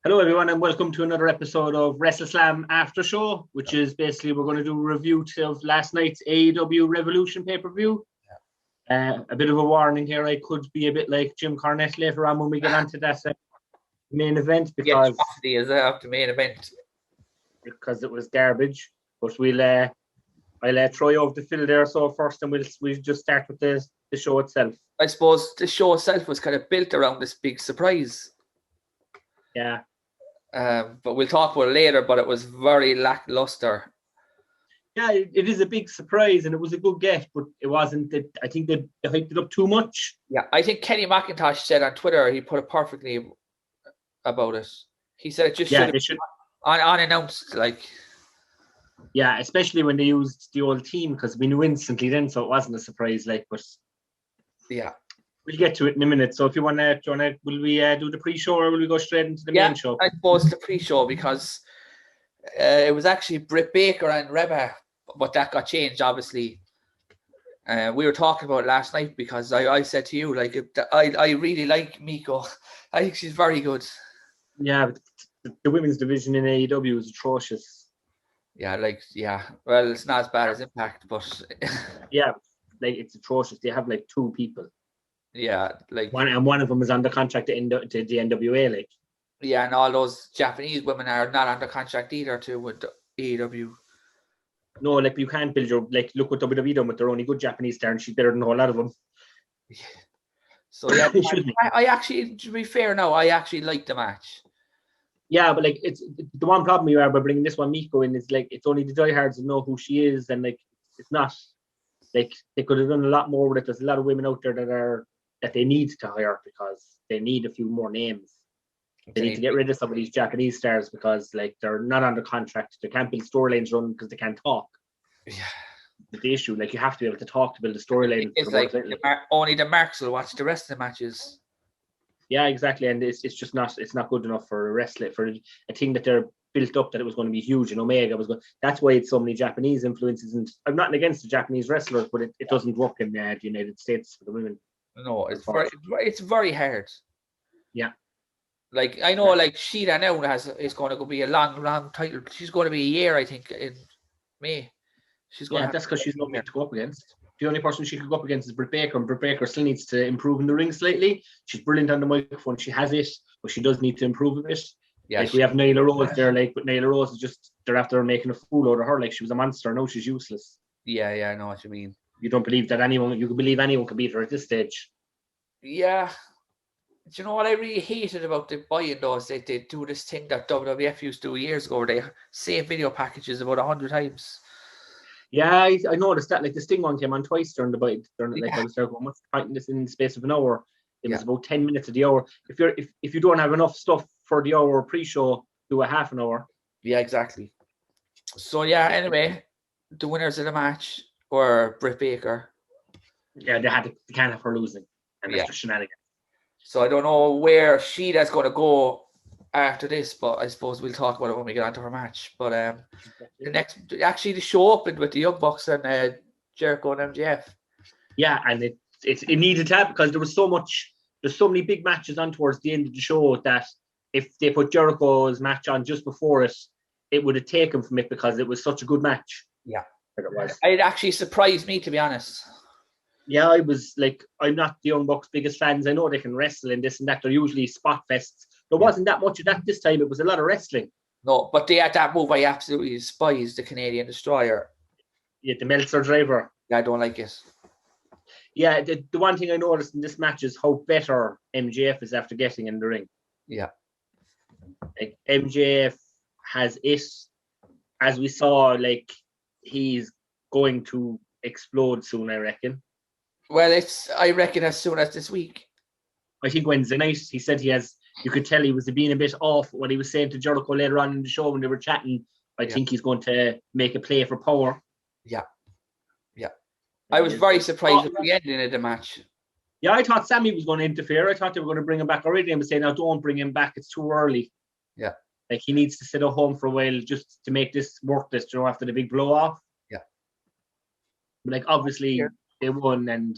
Hello, everyone, and welcome to another episode of WrestleSlam After Show, which is basically we're going to do a review of last night's AEW Revolution pay-per-view. A bit of a warning here, I could be a bit like Jim Corenette later on when we get onto that main event because the main event because it was garbage. But I'll throw you over the field there. So first, and we'll just start with the show itself. I suppose the show itself was kind of built around this big surprise. Yeah. But we'll talk about it later, but it was very lackluster. Yeah, it is a big surprise, and it was a good get, but it wasn't. I think they hyped it up too much. Yeah, I think Kenny McIntosh said on Twitter, he put it perfectly about it. He said it just should be unannounced, like. Yeah, especially when they used the old team, because we knew instantly then, so it wasn't a surprise, like. But yeah. We'll get to it in a minute. So if you want to, will we do the pre-show or will we go straight into the main show? I suppose the pre-show because it was actually Britt Baker and Reba, but that got changed, obviously. We were talking about it last night because I said to you, like, I really like Miko. I think she's very good. Yeah, the women's division in AEW is atrocious. Yeah, well, it's not as bad as Impact, but... yeah, like, it's atrocious. They have, like, two people. Yeah, like one of them is under contract to the NWA, like. Yeah, and all those Japanese women are not under contract either with AEW. No, like you can't build your look what WWE done with their only good Japanese star, and she's better than a whole lot of them. Yeah. So yeah, I actually, to be fair, now I actually like the match. Yeah, but it's the one problem you are by bringing this one Miko in is it's only the diehards that know who she is, and it's not they could have done a lot more with it. There's a lot of women out there that they need to hire because they need a few more names. They need to get rid of some of these Japanese stars because they're not under contract. They can't build storylines run because they can't talk. Yeah. But the issue, you have to be able to talk to build a storyline. It's only the marks will watch the rest of the matches. Yeah, exactly. And it's just not good enough for a wrestler, for a thing that they're built up that it was going to be huge, and Omega was going. That's why it's so many Japanese influences. And I'm not against the Japanese wrestlers, but it doesn't work in the United States for the women. No, it's very hard. Yeah. I know, Sheeta now is going to be a long title. She's going to be a year, I think, in May. She's going. Yeah, that's because she's not meant to go up against. The only person she could go up against is Britt Baker, and Britt Baker still needs to improve in the ring slightly. She's brilliant on the microphone. She has it, but she does need to improve a bit. Yeah, we have Nyla Rose there, but Nyla Rose is just they're after making a fool out of her. She was a monster. Now she's useless. Yeah, I know what you mean. You don't believe that you can believe anyone can beat her at this stage. Yeah. Do you know what I really hated about the buying those? They do this thing that WWF used to do years ago where they save video packages about 100 times. Yeah, I noticed that. The Sting one came on twice during the buy. I was there going, what's the point in this in the space of an hour? It was about 10 minutes of the hour. If you don't have enough stuff for the hour pre-show, do a half an hour. Yeah, exactly. So yeah, anyway, the winners of the match were Britt Baker. Yeah, they can't have her losing. And that's just shenanigans. So I don't know where Sheeta's going to go after this, but I suppose we'll talk about it when we get onto her match. But the show opened with the Young Bucks and Jericho and MJF. Yeah, and it needed to happen because there's so many big matches on towards the end of the show that if they put Jericho's match on just before it would have taken from it because it was such a good match. Yeah, it was. It actually surprised me, to be honest. Yeah, I was I'm not the Young Bucks' biggest fans. I know they can wrestle and this and that. They're usually spot fests. There wasn't that much of that this time. It was a lot of wrestling. No, but they had that move. I absolutely despise the Canadian Destroyer. Yeah, the Meltzer driver. Yeah, I don't like it. Yeah, the one thing I noticed in this match is how better MJF is after getting in the ring. Yeah. MJF has it, as we saw, he's going to explode soon, I reckon. Well, I reckon as soon as this week. I think Wednesday night, he said you could tell he was being a bit off what he was saying to Jericho later on in the show when they were chatting. I think he's going to make a play for power. Yeah. I was very surprised at the ending of the match. Yeah, I thought Sammy was going to interfere. I thought they were going to bring him back already and saying, "Now don't bring him back. It's too early." Yeah. He needs to sit at home for a while just to make this work, after the big blow off. Yeah. But obviously they won and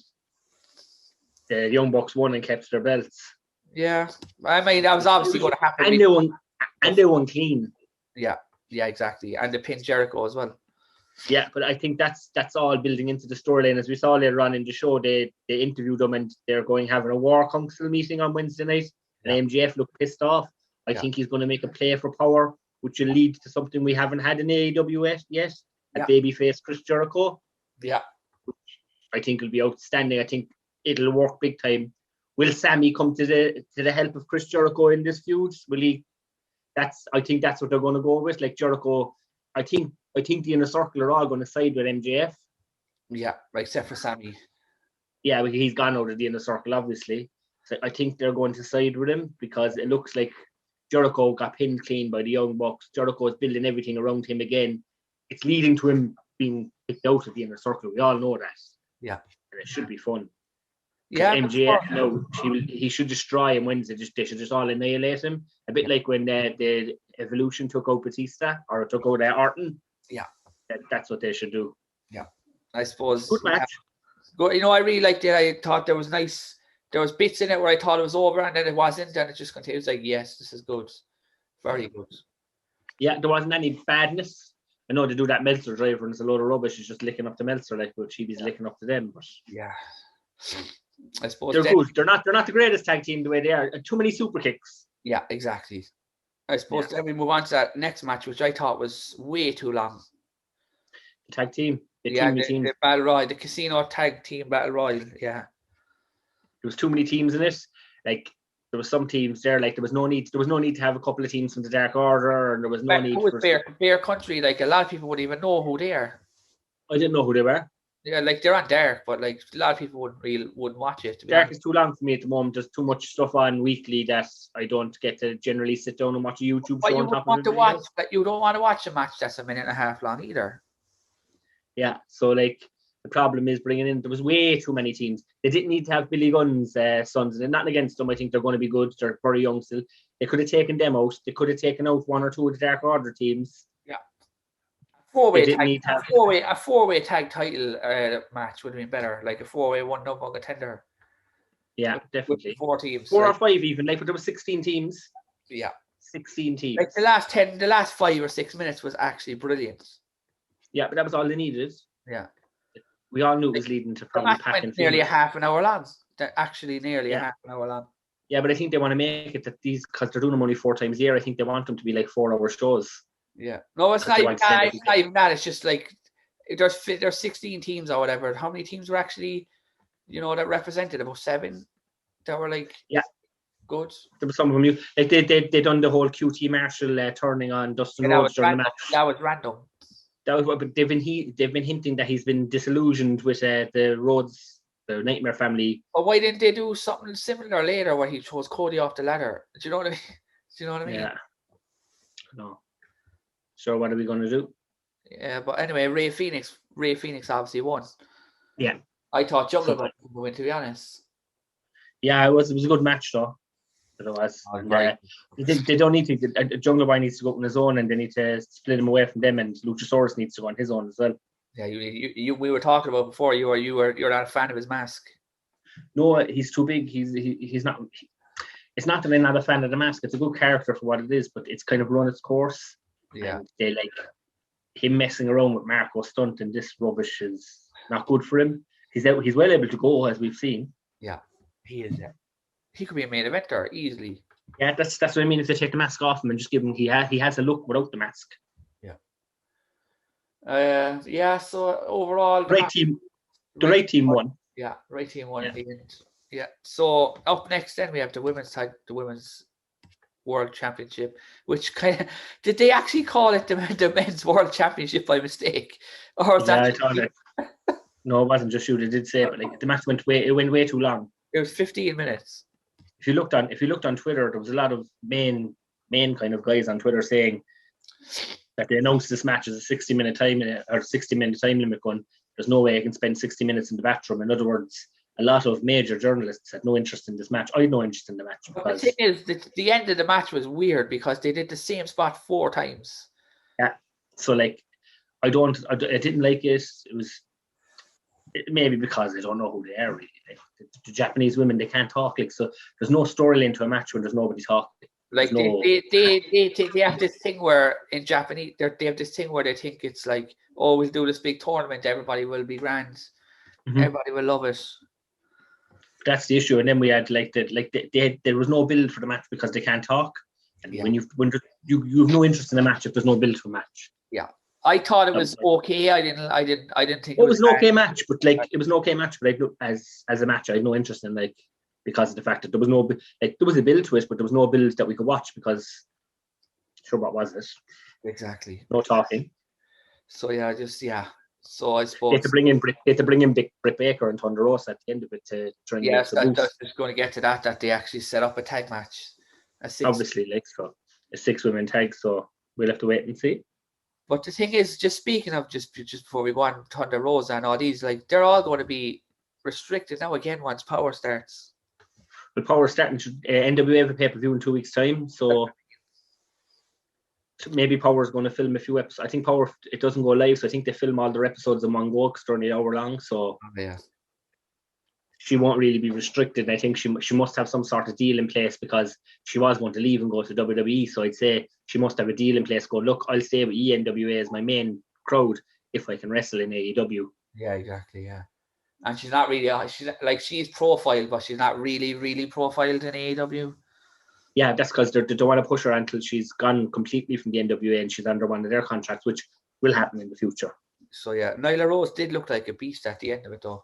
the Young Bucks won and kept their belts. Yeah. I mean, that was obviously going to happen. And they won clean. Yeah, exactly. And they pinned Jericho as well. Yeah, but I think that's all building into the storyline. As we saw later on in the show, they interviewed them and they're going having a War Council meeting on Wednesday night. And MJF looked pissed off. I think he's going to make a play for power, which will lead to something we haven't had in AEW yet. A babyface Chris Jericho. Yeah. Which I think will be outstanding. I think it'll work big time. Will Sammy come to the help of Chris Jericho in this feud? Will he? I think that's what they're going to go with. Like Jericho, I think the Inner Circle are all going to side with MJF. Yeah, except for Sammy. Yeah, he's gone out of the Inner Circle, obviously. So I think they're going to side with him because it looks like Jericho got pinned clean by the Young Bucks. Jericho is building everything around him again. It's leading to him being kicked out of the Inner Circle. We all know that. Yeah. And it should be fun. Yeah. MJF, no, he should destroy him Wednesday. They should just all annihilate him. A bit like when the Evolution took out Batista or took out Orton. Yeah. That's what they should do. Yeah. I suppose. Good match. Good. I really liked it. I thought there was bits in it where I thought it was over and then it wasn't, and it just continued. It was like, yes, this is good. Very good. Yeah, there wasn't any badness. I know they do that Meltzer driver and it's a load of rubbish. He's just licking up to Meltzer, like, but Chibi's licking up to them. But yeah. I suppose they're good. They're not the greatest tag team the way they are. Too many super kicks. Yeah, exactly. I suppose then we move on to that next match, which I thought was way too long. The tag team. The Battle Royal, the Casino Tag Team Battle Royal, yeah. There was too many teams in it. Like there was some teams there. Like there was no need to have a couple of teams from the Dark Order, and there was no need for Bear Country. Like a lot of people wouldn't even know who they are. I didn't know who they were. Yeah, like they're on Dark, but like a lot of people wouldn't watch it. Dark is too long for me at the moment. There's too much stuff on weekly that I don't get to generally sit down and watch a YouTube show. You don't want to watch a match that's a minute and a half long either. Yeah, so like the problem is bringing in. There was way too many teams. They didn't need to have Billy Gunn's sons, and nothing against them. I think they're going to be good. They're very young still. They could have taken them out. They could have taken out one or two of the Dark Order teams. Yeah. A four-way tag title match would have been better, like a four-way one number contender. Yeah, definitely. 4 teams. 4 or 5 even. Like, but there was 16 teams. Yeah. 16 teams. Like the last 5 or 6 minutes was actually brilliant. Yeah, but that was all they needed. Yeah. We all knew it was leading to probably packing. Nearly a half an hour long. Actually, nearly a half an hour long. Yeah, but I think they want to make it that because they're doing them only 4 times a year. I think they want them to be like 4-hour shows. Yeah. No, it's not even that. It's just like there's 16 teams or whatever. How many teams were actually, that represented? About 7 that were like good. There was some of them. Like they done the whole QT Marshall turning on Dustin Rhodes during the match. That was random. But they've been hinting that he's been disillusioned with the Rhodes, the Nightmare Family. But why didn't they do something similar later where he chose Cody off the ladder? Do you know what I mean? Yeah. No. So what are we going to do? Yeah, but anyway, Ray Phoenix obviously won. Yeah. I thought Jungle Boy would win, to be honest. Yeah, it was a good match though. It was. Right. They don't need to. Jungle Boy needs to go on his own, and they need to split him away from them. And Luchasaurus needs to go on his own as well. Yeah, we were talking about before. You're not a fan of his mask. No, he's too big. He's not. It's not that I'm not a fan of the mask. It's a good character for what it is, but it's kind of run its course. Yeah. And they like him messing around with Marco Stunt and this rubbish is not good for him. He's well able to go, as we've seen. Yeah, he is. He could be a main eventer easily. Yeah, that's what I mean. If they take the mask off him and just give him, he has a look without the mask. Yeah. So overall, the right team won. Yeah, right team won in the end. Yeah. So up next, then we have the women's World Championship, which did they actually call it the men's World Championship by mistake, or was that? I thought it. No, it wasn't just you. They did say it, but like the match went way too long. It was 15 minutes. If you looked on Twitter, there was a lot of main kind of guys on Twitter saying that they announced this match as a 60-minute time limit going. There's no way I can spend 60 minutes in the bathroom. In other words, a lot of major journalists had no interest in this match. I had no interest in the match. Because the thing is, the end of the match was weird because they did the same spot 4 times. Yeah. So like, I didn't like it. It was maybe because I don't know who they are really. Like, the Japanese women, they can't talk. Like, so there's no storyline to a match when there's nobody talking. Like they have this thing where in Japanese they have this thing where they think it's like, oh, we'll do this big tournament, everybody will be grand, everybody will love it. That's the issue. And then we had there was no build for the match because they can't talk. And when you have no interest in a match if there's no build for a match. Yeah, I thought it was okay. I didn't think it was an okay match, but it was an okay match. But as a match, I had no interest in because of the fact that there was no there was a build to it, but there was no build that we could watch because sure what was it? Exactly. No talking. So So I suppose they had to bring in Britt Baker and Thunder Rosa at the end of it to try and that's just going to get to that they actually set up a tag match. Obviously, a 6-women tag. So we'll have to wait and see. But the thing is, just speaking of just before we go on, Thunder Rosa and all these, like they're all going to be restricted now again once Power starts. Well, Power starting NWA have a pay-per-view in 2 weeks' time, so maybe Power is going to film a few episodes. I think Power, it doesn't go live, so I think they film all their episodes in one go because they're only an hour long. So she won't really be restricted. I think she must have some sort of deal in place because she was going to leave and go to WWE. So I'd say she must have a deal in place. Go, look, I'll stay with ENWA as my main crowd if I can wrestle in AEW. Yeah, exactly. Yeah. And she's not really, she's profiled, but she's not really, really profiled in AEW. Yeah, that's because they don't want to push her until she's gone completely from the NWA and she's under one of their contracts, which will happen in the future. So, Nyla Rose did look like a beast at the end of it, though.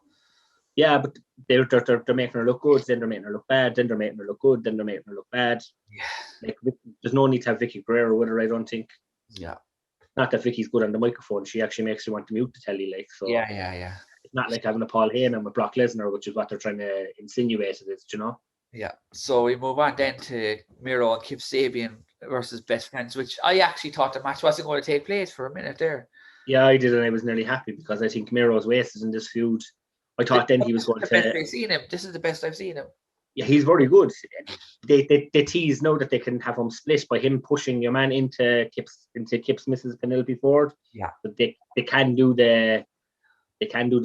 Yeah, but they're making her look good, then they're making her look bad, then they're making her look good, then they're making her look bad. Yeah. There's no need to have Vicky Guerrero with her, I don't think. Yeah. Not that Vicky's good on the microphone. She actually makes you want to mute the telly, so. Yeah. It's not like having a Paul Heyman with Brock Lesnar, which is what they're trying to insinuate it is, Yeah. So we move on then to Miro and Kip Sabian versus Best Friends, which I actually thought the match wasn't going to take place for a minute there. Yeah, I did, and I was nearly happy because I think Miro's wasted in this feud. I thought then he was going to. This is the best I've seen him. Yeah, he's very good. They tease now that they can have him split by him pushing your man into Kip's Mrs. Penelope Ford. Yeah, but they can do the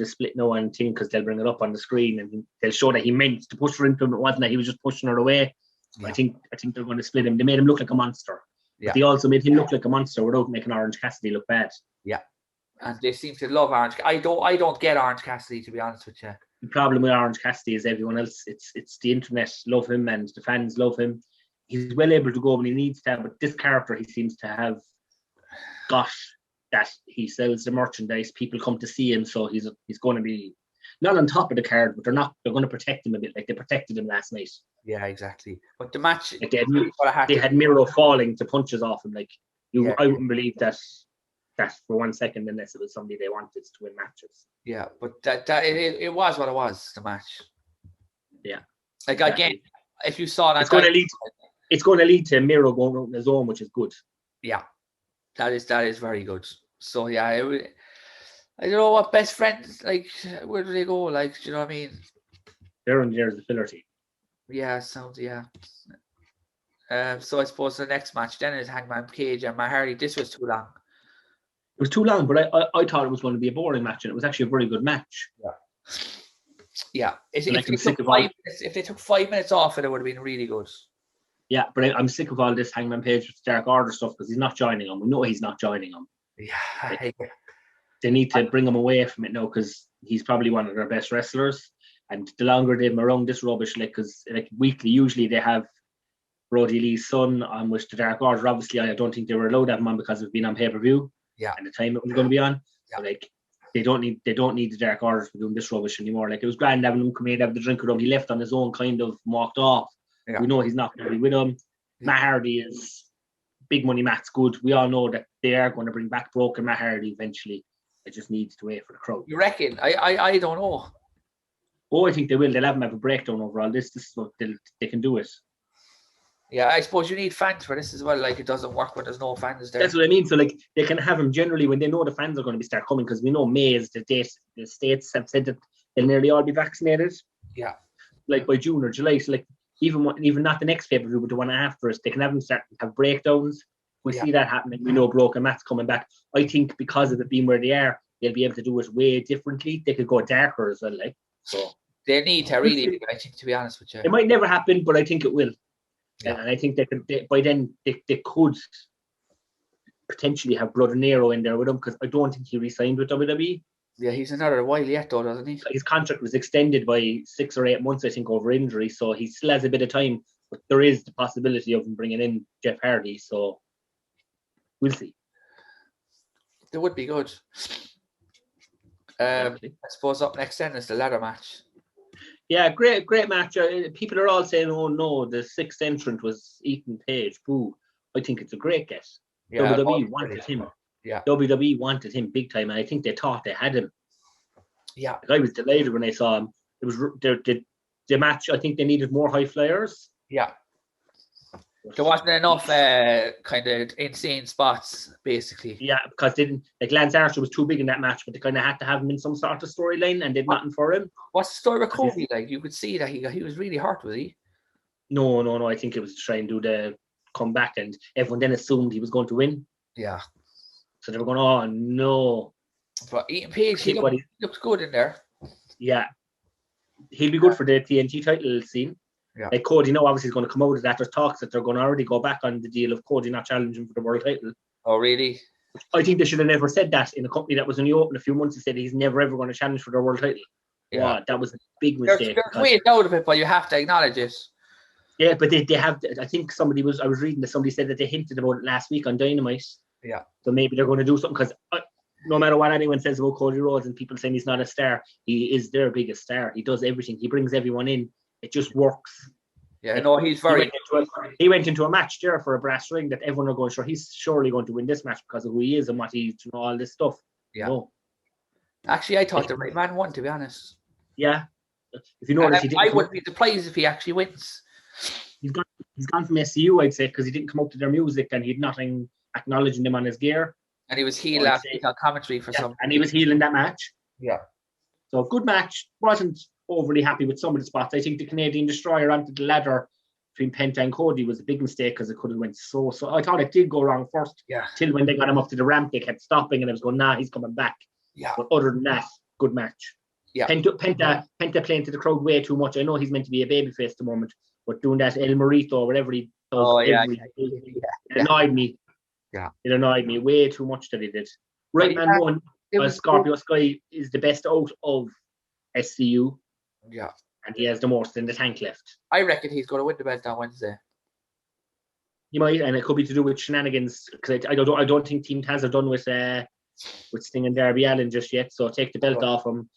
split now and thing because they'll bring it up on the screen and they'll show that he meant to push her into him. It wasn't that he was just pushing her away. Yeah. I think they're going to split him. They made him look like a monster. Yeah. But they also made him look like a monster without making Orange Cassidy look bad. Yeah. And they seem to love Orange. I don't get Orange Cassidy, to be honest with you. The problem with Orange Cassidy is everyone else. It's the internet love him and the fans love him. He's well able to go when he needs to, but this character he seems to have got that he sells the merchandise. People come to see him, so he's going to be not on top of the card, but they're going to protect him a bit, like they protected him last night. Yeah, exactly. But the match, like they had Miro falling to punches off him. I wouldn't believe that for 1 second unless it was somebody they wanted to win matches. Yeah, but that it was what it was, the match. Yeah. Like exactly. Again, if you saw that, it's going to lead to Miro going out on his own, which is good. Yeah, that is very good. So yeah, I don't know what Best Friends, like, where do they go? Like, do you know what I mean? There's the filler team. Yeah, sounds so I suppose the next match then is Hangman Page and Matt Hardy. This was too long. It was too long, but I thought it was going to be a boring match, and it was actually a very good match. Yeah. If they took 5 minutes off it would have been really good. Yeah, but I'm sick of all this Hangman Page with Dark Order stuff because he's not joining them. We know he's not joining them. Yeah. They need to bring him away from it now because he's probably one of their best wrestlers. And the longer they've around this rubbish, because weekly, usually they have Brody Lee's son on, which the Dark Order, obviously, I don't think they were allowed to have him on because it's been on pay-per-view. Yeah. And the time it was going to be on. Yeah. So, they don't need the Dark Orders for doing this rubbish anymore. It was grand having him come in, have the drink with him. He left on his own, kind of walked off. Yeah. We know he's not going to be with him. Yeah. Matt Hardy is big money. Matt's good. We all know that they are going to bring back broken Matt Hardy eventually. It just needs to wait for the crowd. You reckon? I don't know. Oh, I think they will. They'll have a breakdown over all this. This is what they can do it. Yeah, I suppose you need fans for this as well. Like, it doesn't work when there's no fans there. That's what I mean. So, they can have them generally when they know the fans are going to start coming, because we know May is the date. The states have said that they'll nearly all be vaccinated. Yeah. By June or July. So, even not the next pay-per-view, but the one after us, they can have them start to have breakdowns. We see that happening. We know Broken Matt's coming back. I think because of it being where they are, they'll be able to do it way differently. They could go darker as well. So they need to really, I think, to be honest with you. It might never happen, but I think it will. And I think by then they could potentially have Brother Nero in there with him, because I don't think he re-signed with WWE. Yeah, he's another while yet, though, doesn't he? His contract was extended by 6 or 8 months, I think, over injury, so he still has a bit of time. But there is the possibility of him bringing in Jeff Hardy, so we'll see. They would be good. I suppose up next then is the ladder match. Yeah, great match. People are all saying, "Oh no, the 6th entrant was Ethan Page." Boo! I think it's a great guess. Yeah, WWE wanted him. Yeah, WWE wanted him big time, and I think they thought they had him. Yeah, I was delighted when I saw him. It was the match. I think they needed more high flyers. Yeah. There wasn't enough kind of insane spots, basically. Yeah, because Lance Archer was too big in that match, but they kind of had to have him in some sort of storyline, and did nothing for him. What's the story with Cody? Like, you could see that he was really hurt, was he? No. I think it was to try and do the comeback, and everyone then assumed he was going to win. Yeah. So they were going, "Oh no!" But Ethan Page, he looks good in there. Yeah, he'll be good for the TNT title scene. Yeah. Like Cody now obviously is going to come out of that. There's talks that they're going to already go back on the deal of Cody not challenging for the world title. Oh, really? I think they should have never said that in a company that was only open a few months. They said he's never ever going to challenge for the world title. Yeah. Wow, that was a big mistake. There's ways out of it, but you have to acknowledge it. Yeah, but they have. I think I was reading that somebody said that they hinted about it last week on Dynamite. Yeah. So maybe they're going to do something, because no matter what anyone says about Cody Rhodes and people saying he's not a star, he is their biggest star. He does everything. He brings everyone in. It just works. Yeah, no, he's very. He went into a match there for a brass ring that everyone are going, sure, he's surely going to win this match because of who he is and what he's, all this stuff. Yeah. No. Actually, I thought the right man won, to be honest. Yeah. If you notice, I wouldn't be surprised if he actually wins. He's gone from SCU, I'd say, because he didn't come up to their music and he had nothing acknowledging them on his gear. And he was heel last week on commentary for some. And he was heel in that match. Yeah. So good match. Wasn't overly happy with some of the spots. I think the Canadian Destroyer onto the ladder between Penta and Cody was a big mistake, because it could have went so. I thought it did go wrong first. Yeah. Till when they got him up to the ramp, they kept stopping, and I was going, nah, he's coming back. Yeah. But other than that, good match. Yeah. Penta playing to the crowd way too much. I know he's meant to be a babyface at the moment, but doing that El Morito or whatever he does, it annoyed me. Yeah. It annoyed me way too much that he did. Right Man won. Scorpio Sky is the best out of SCU. Yeah. And he has the most in the tank left. I reckon he's going to win the belt on Wednesday. He might, and it could be to do with shenanigans, because I don't think Team Taz are done with Sting and Darby Allin just yet. So take the belt off him.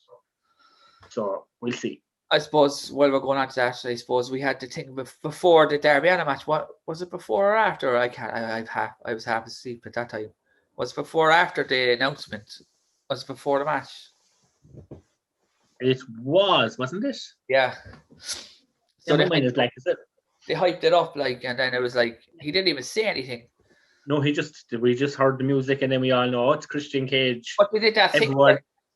So we'll see. I suppose while we're going on to that, I suppose we had to think before the Darby Allin match. What was it, before or after? I was half asleep at that time. Was it before or after the announcement? Was it before the match? It wasn't it? Yeah. So my mind is blank, is it? They hyped it up, like, and then it was like he didn't even say anything. No, we just heard the music, and then we all know it's Christian Cage. But they did that thing.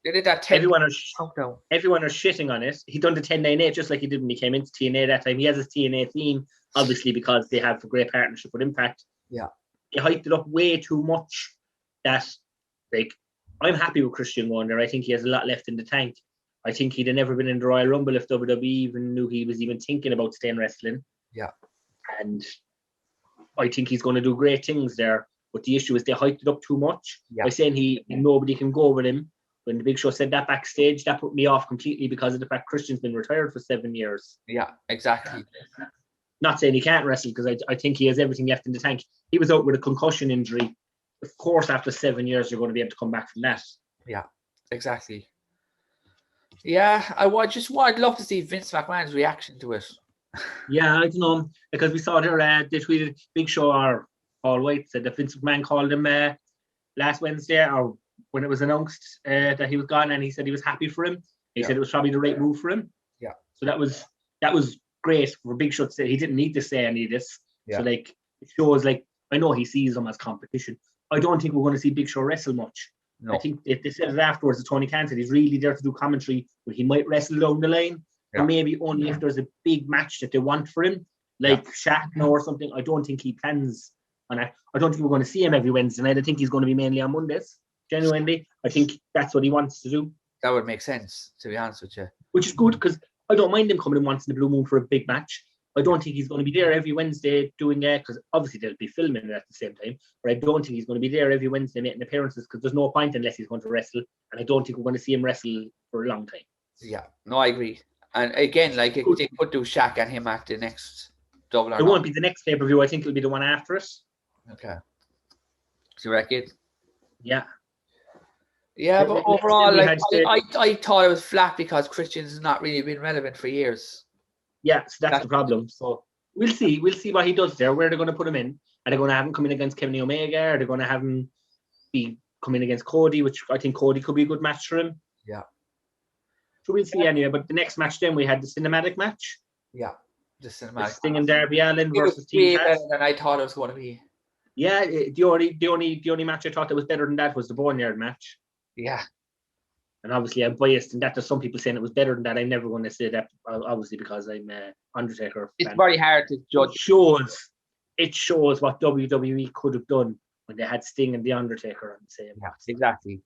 They did that 10. Everyone are shitting on it. He done the 10-9-8 just like he did when he came into TNA that time. He has his TNA theme, obviously, because they have a great partnership with Impact. Yeah. They hyped it up way too much that, like, I'm happy with Christian going there. I think he has a lot left in the tank. I think he'd have never been in the Royal Rumble if WWE even knew he was even thinking about staying wrestling. Yeah. And I think he's going to do great things there. But the issue is they hyped it up too much. Yeah. By saying nobody can go with him. When the Big Show said that backstage, that put me off completely because of the fact Christian's been retired for 7 years. Yeah, exactly. Not saying he can't wrestle, because I think he has everything left in the tank. He was out with a concussion injury. Of course, after 7 years, you're going to be able to come back from that. Yeah, exactly. Yeah, I'd love to see Vince McMahon's reaction to it. Yeah, I don't know, because we saw they tweeted Big Show or Paul White said that Vince McMahon called him last Wednesday, or when it was announced that he was gone, and he said he was happy for him. He said it was probably the right move for him. Yeah. So that was great for Big Show to say. He didn't need to say any of this. Yeah. So like it shows, like, I know he sees them as competition. I don't think we're going to see Big Show wrestle much. No. I think if they said it afterwards that Tony Khan said he's really there to do commentary, but he might wrestle down the line. Yeah. Or maybe only if there's a big match that they want for him, like Shaq or something. I don't think he plans on it. I don't think we're going to see him every Wednesday night. I think he's going to be mainly on Mondays. Genuinely, I think that's what he wants to do. That would make sense, to be honest with you. Which is good, because I don't mind him coming in once in the blue moon for a big match. I don't think he's going to be there every Wednesday doing that, because obviously they'll be filming it at the same time. But I don't think he's going to be there every Wednesday making appearances, because there's no point unless he's going to wrestle. And I don't think we're going to see him wrestle for a long time. Yeah, no, I agree. And again, like they could do Shaq and him at the next Double or It won't be the next pay-per-view. I think it'll be the one after it. Okay. Do you reckon? Yeah. Yeah, but overall, like I thought it was flat because Christian's not really been relevant for years. Yeah, so that's the problem. So we'll see what he does there. Where they're going to put him in? Are they going to have him come in against Kenny Omega? Are they going to have him be coming against Cody? Which I think Cody could be a good match for him. Yeah. So we'll see anyway. But the next match then we had the cinematic match. Yeah, the cinematic. Sting and Darby Allin versus Team Taz. Better than I thought it was going to be. Yeah, the only match I thought that was better than that was the Boneyard match. Yeah. And obviously I'm biased in that. There's some people saying it was better than that. I'm never going to say that, obviously, because I'm an Undertaker fan. It's very hard to judge. It shows what WWE could have done when they had Sting and The Undertaker on the same match. Exactly.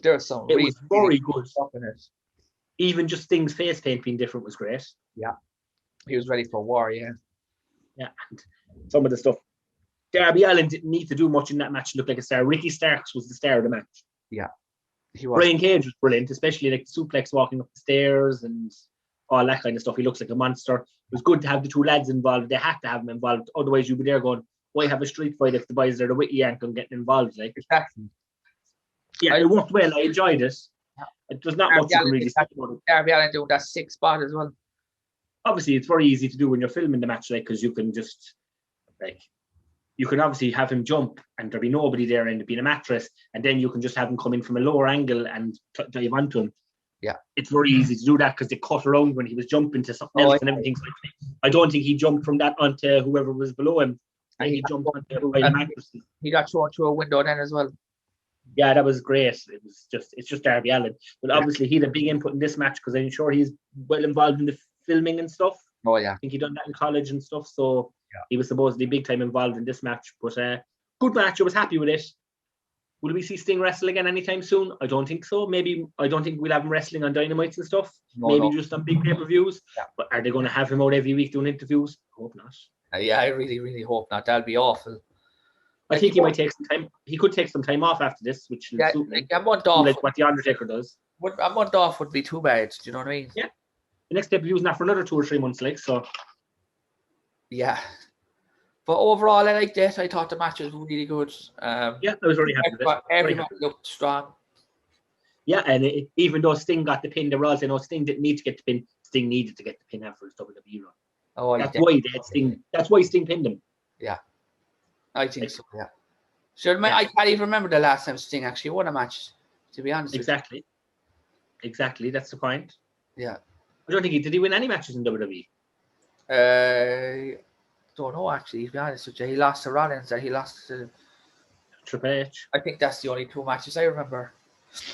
There's some it was very good stuff in it. Even just Sting's face paint being different was great. Yeah. He was ready for war, yeah. Yeah. And some of the stuff. Darby Allin didn't need to do much in that match to look like a star. Ricky Starks was the star of the match. Yeah. He was. Brian Cage was brilliant, especially like the suplex walking up the stairs and all that kind of stuff. He looks like a monster. It was good to have the two lads involved. They had to have him involved. Otherwise, you'd be there going, why have a street fight if the boys are the witty yank and getting involved? Like, exactly. Yeah, it worked well. I enjoyed it. There's not much you can really say about it. Darby Allin doing that 6 spot as well. Obviously, it's very easy to do when you're filming the match, like, because you can just, like, you can obviously have him jump and there'll be nobody there and there'll be a mattress, and then you can just have him come in from a lower angle and dive onto him. Yeah. It's very easy to do that because they cut around when he was jumping to something else and everything. So I don't think he jumped from that onto whoever was below him. And he jumped onto the mattress. He got thrown through a window then as well. Yeah, that was great. It's just Darby Allin. But obviously he had a big input in this match because I'm sure he's well involved in the filming and stuff. Oh yeah. I think he done that in college and stuff. So he was supposedly big time involved in this match. But good match. I was happy with it. Will we see Sting wrestle again anytime soon? I don't think so. Maybe I don't think we'll have him wrestling on Dynamites and stuff. Maybe just on big pay-per-views. Yeah. But are they going to have him out every week doing interviews? I hope not. Yeah, I really, really hope not. That'll be awful. I think he might take some time. He could take some time off after this, which will suit me. A month off, like what the Undertaker does. A month off would be too bad. Do you know what I mean? Yeah. The next pay-per-view is not for another 2 or 3 months, like so. Yeah. But overall, I liked it. I thought the match was really good. Yeah, I was very happy with it. Everyone looked strong. Yeah, and even though Sting got the pin, they were all saying, "No, Sting didn't need to get the pin. Sting needed to get the pin after his WWE run." Oh, that's why they had Sting. That's why Sting pinned him. Yeah, I think so. Yeah. Sure, I can't even remember the last time Sting actually won a match. To be honest. Exactly. That's the point. Yeah. I don't think did he win any matches in WWE? Don't know actually. To be honest with you, he lost to Rollins and he lost to Triple H. I think that's the only 2 matches I remember.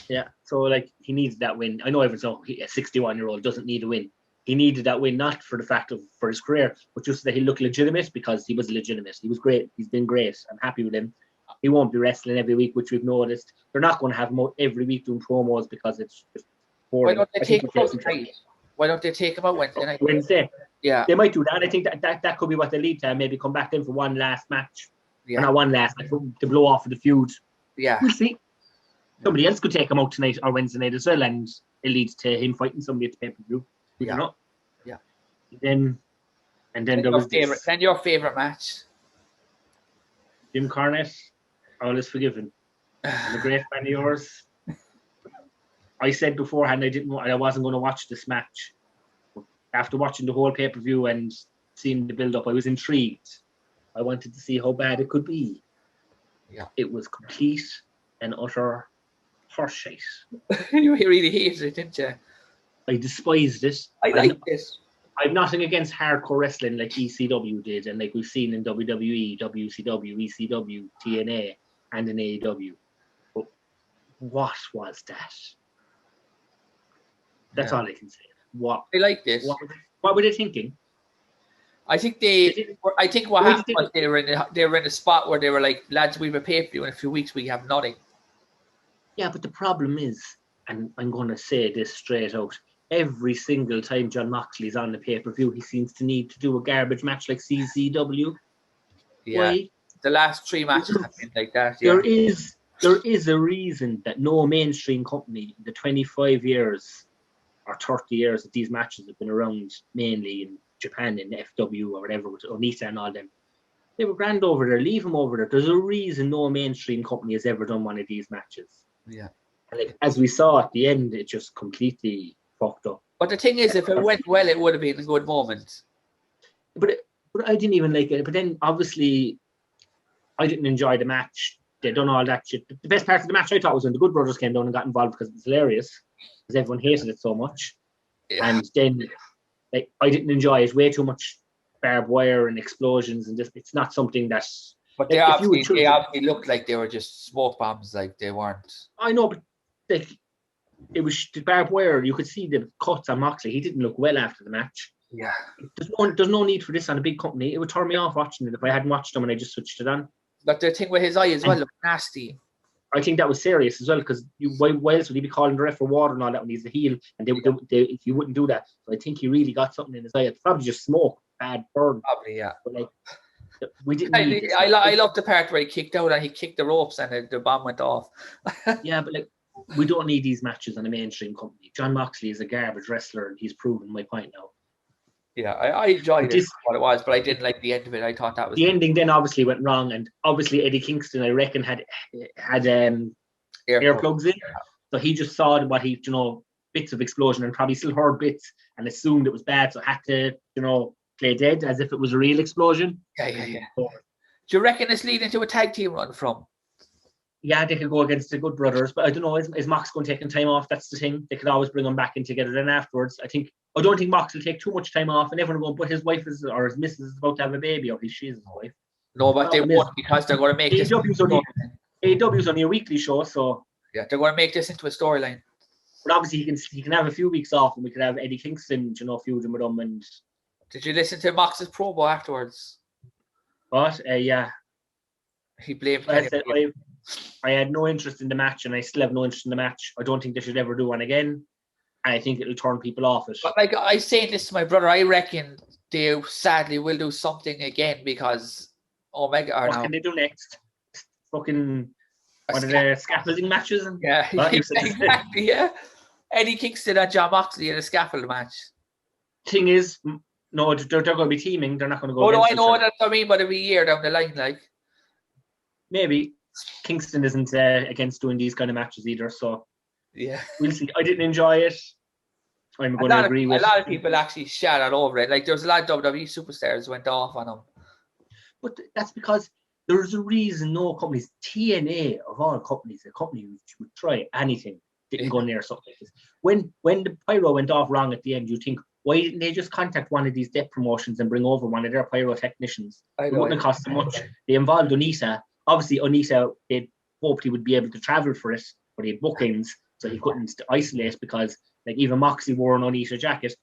Yeah, so like he needs that win. I know everyone's a 61-year-old doesn't need a win. He needed that win not for the fact of for his career, but just that he looked legitimate because he was legitimate. He was great. He's been great. I'm happy with him. He won't be wrestling every week, which we've noticed. They're not going to have him out every week doing promos because it's just boring. Why don't they take him out tonight? Why don't they take him out Wednesday night? Wednesday. Yeah. They might do that. I think that could be what they lead to. Maybe come back in for one last match. Yeah. Or not one last, like to blow off of the feud. Yeah. We'll see. Somebody else could take him out tonight or Wednesday night as well, and it leads to him fighting somebody at the pay-per-view. Yeah. Know? Yeah. Then there was this. Then your favourite match. Jim Corenette, all is forgiven. I'm a great fan of yours. I said beforehand I wasn't going to watch this match. But after watching the whole pay-per-view and seeing the build-up, I was intrigued. I wanted to see how bad it could be. Yeah. It was complete and utter horseshit. You really hated it, didn't you? I despised it. I liked this. I've nothing against hardcore wrestling like ECW did and like we've seen in WWE, WCW, ECW, TNA, and in AEW. But what was that? That's all I can say. What? I like this. What were they thinking? I think what happened was they were in a spot where they were like, lads, we have a pay-per-view in a few weeks, we have nothing. Yeah, but the problem is, and I'm going to say this straight out, every single time Jon Moxley's on the pay-per-view, he seems to need to do a garbage match like CZW. Yeah. Why? The last 3 matches have been like that. Yeah. There is a reason that no mainstream company in the 25 years or 30 years that these matches have been around, mainly in Japan, in FW or whatever, with Onita and all them, they were grand over there, leave them over there. There's a reason no mainstream company has ever done one of these matches. Yeah. And like, as we saw at the end, it just completely fucked up. But the thing is, if it went well, it would have been a good moment. But I didn't even like it. But then, obviously, I didn't enjoy the match. They done all that shit. The best part of the match, I thought, was when the Good Brothers came down and got involved because it was hilarious. Because everyone hated it so much. Yeah. And then, like, I didn't enjoy it. Way too much barbed wire and explosions, and just it's not something that. But like, they obviously looked like they were just smoke bombs, like they weren't. I know, but like it was the barbed wire. You could see the cuts on Moxley. He didn't look well after the match. Yeah. There's no need for this on a big company. It would turn me off watching it if I hadn't watched them and I just switched it on. But the thing with his eye as well looked nasty. I think that was serious as well, because why else would he be calling the ref for water and all that when he's the heel? And if you wouldn't do that, so I think he really got something in his eye. It's probably just smoke, bad burn. Probably, yeah. But like, we didn't. I love the part where he kicked out and he kicked the ropes and the bomb went off. Yeah, but like, we don't need these matches on a mainstream company. Jon Moxley is a garbage wrestler, and he's proven my point now. Yeah, I enjoyed it, what it was, but I didn't like the end of it. I thought that was the ending. Then obviously went wrong, and obviously Eddie Kingston, I reckon, had earplugs in, so he just saw what he, bits of explosion, and probably still heard bits, and assumed it was bad, so had to, play dead as if it was a real explosion. Yeah. Do you reckon it's leading to a tag team run from? Yeah, they could go against the Good Brothers, but I don't know, is Mox going to take time off? That's the thing. They could always bring him back in together then afterwards. I don't think Mox will take too much time off, and everyone will go, but his wife or his missus is about to have a baby, or she is his wife. No, but they won't, because they're going to make this. AEW's only a weekly show, so yeah, they're going to make this into a storyline. But obviously he can have a few weeks off, and we could have Eddie Kingston, feuding with him. And did you listen to Mox's promo afterwards? What? Yeah. He blamed. I had no interest in the match, and I still have no interest in the match. I don't think they should ever do one again. And I think it'll turn people off it. But like I say this to my brother, I reckon they sadly will do something again, because Omega are now. What can they do next? Fucking one of the scaffolding matches? Yeah, exactly. Yeah, Eddie Kingston and Jon Moxley in a scaffold match. Thing is, no, they're going to be teaming. They're not going to go. Oh no, I know that. I mean, but every year down the line, like maybe Kingston isn't against doing these kind of matches either. So yeah, we'll see. I didn't enjoy it. I'm going to agree with a lot of people actually shout out over it. Like there was a lot of WWE superstars went off on them. But that's because there's a reason no companies, TNA of all companies, a company which would try anything, didn't go near something like this. When the pyro went off wrong at the end, you think, why didn't they just contact one of these death promotions and bring over one of their pyrotechnicians? It wouldn't have cost them much. They involved Onita. Obviously, Onita, they hoped he would be able to travel for it, but he had bookings, so he couldn't isolate, because like even Moxley wore an Onita jacket.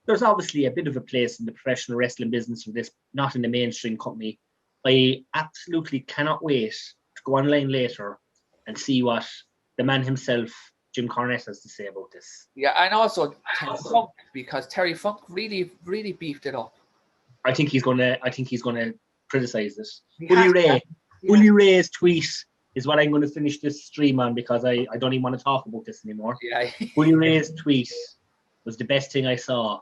There's obviously a bit of a place in the professional wrestling business for this, not in the mainstream company. I absolutely cannot wait to go online later and see what the man himself, Jim Corenette, has to say about this. Yeah, and also Terry Funk, because Terry Funk really, really beefed it up. I think he's gonna criticize this. Bully Ray's tweet is what I'm going to finish this stream on, because I don't even want to talk about this anymore. Yeah. Bully Ray's tweet was the best thing I saw,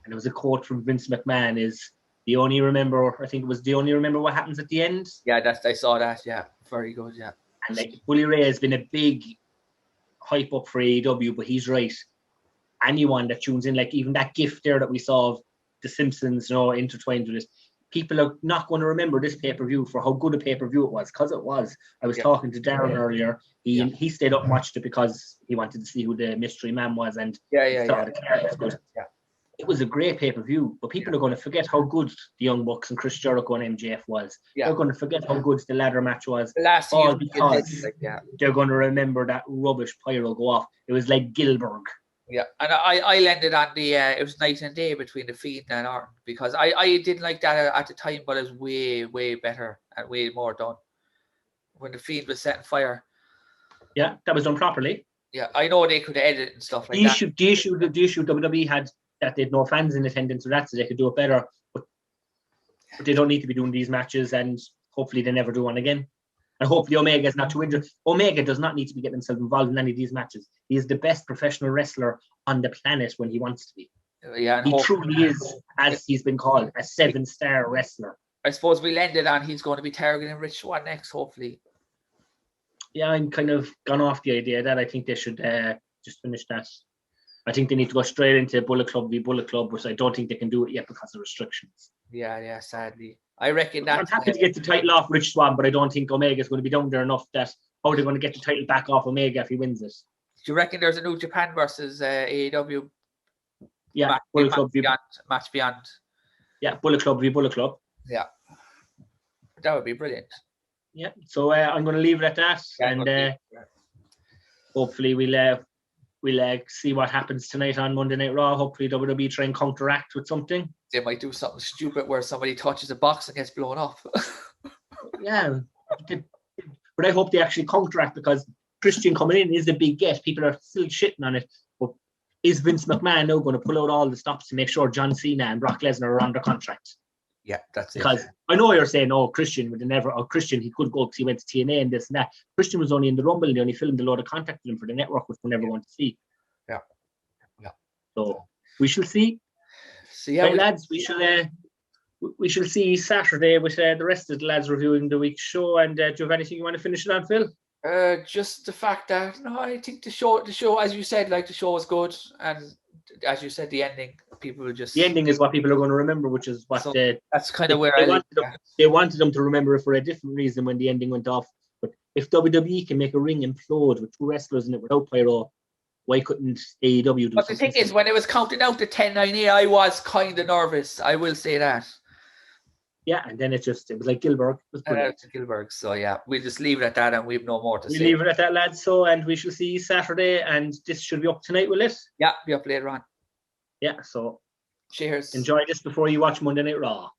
and it was a quote from Vince McMahon: "Is the only remember what happens at the end." Yeah, I saw that. Yeah, very good. Yeah, and like Bully Ray has been a big hype up for AEW, but he's right. Anyone that tunes in, like even that GIF there that we saw of the Simpsons, intertwined with this, people are not going to remember this pay-per-view for how good a pay-per-view it was, because it was. I was talking to Darren earlier. He stayed up and watched it because he wanted to see who the mystery man was, and the card was good. Yeah. It was a great pay-per-view, but people are going to forget how good the Young Bucks and Chris Jericho and MJF was. Yeah. They're going to forget how good the ladder match was. The last all because they're going to remember that rubbish pyro go off. It was like Gilbert. Yeah, and I landed on the it was night and day between the Fiend and Orton, because I didn't like that at the time, but it was way, way better and way more done when the Fiend was setting fire. Yeah, that was done properly. Yeah, I know they could edit and stuff like The that. issue WWE had that they had no fans in attendance, so that's so they could do it better. But they don't need to be doing these matches, and hopefully they never do one again. And hopefully Omega is not too injured. Omega does not need to be getting himself involved in any of these matches. He is the best professional wrestler on the planet when he wants to be. Yeah, and he truly is, as he's been called, a 7-star wrestler. I suppose we'll end it on he's going to be targeting Rich Swann next, hopefully. Yeah, I'm kind of gone off the idea that I think they should just finish that. I think they need to go straight into Bullet Club v Bullet Club, which I don't think they can do it yet because of restrictions. Yeah, sadly. I reckon that... I'm happy to get the title off Rich Swann, but I don't think Omega is going to be down there enough that how they're going to get the title back off Omega if he wins it. Do you reckon there's a New Japan versus AEW? Yeah, Bullet Club v Match Beyond. Yeah, Bullet Club v Bullet Club. Yeah. That would be brilliant. Yeah, so I'm going to leave it at that, and hopefully we'll see what happens tonight on Monday Night Raw. Hopefully WWE try and counteract with something. They might do something stupid where somebody touches a box and gets blown up. Yeah, but I hope they actually counteract, because Christian coming in is a big get. People are still shitting on it. But is Vince McMahon now going to pull out all the stops to make sure John Cena and Brock Lesnar are under contract? Yeah, that's it. Because I know you're saying, Christian would never, Christian, he could go because he went to TNA and this and that. Christian was only in the Rumble and they only filmed a load of contact with him for the network, which we're never going to see. Yeah. So we shall see. So yeah, right, lads, we shall see Saturday with the rest of the lads reviewing the week's show. And do you have anything you want to finish it on, Phil? Just the fact that I think the show, as you said, the show was good, and as you said, the ending, people will just... The ending is what people are going to remember, which is what that's kind of where they wanted them to remember it for a different reason when the ending went off. But if WWE can make a ring implode with 2 wrestlers in it without pyro, why couldn't AEW do something? But the thing is, when it was counting out to 10-9, I was kind of nervous. I will say that. Yeah, and then it was like Gilbert. It was brilliant. Gilbert. So yeah, we'll just leave it at that, and we have no more to say. We'll leave it at that, lads. So, and we shall see you Saturday, and this should be up tonight, will it? Yeah, be up later on. Yeah, so cheers. Enjoy this before you watch Monday Night Raw.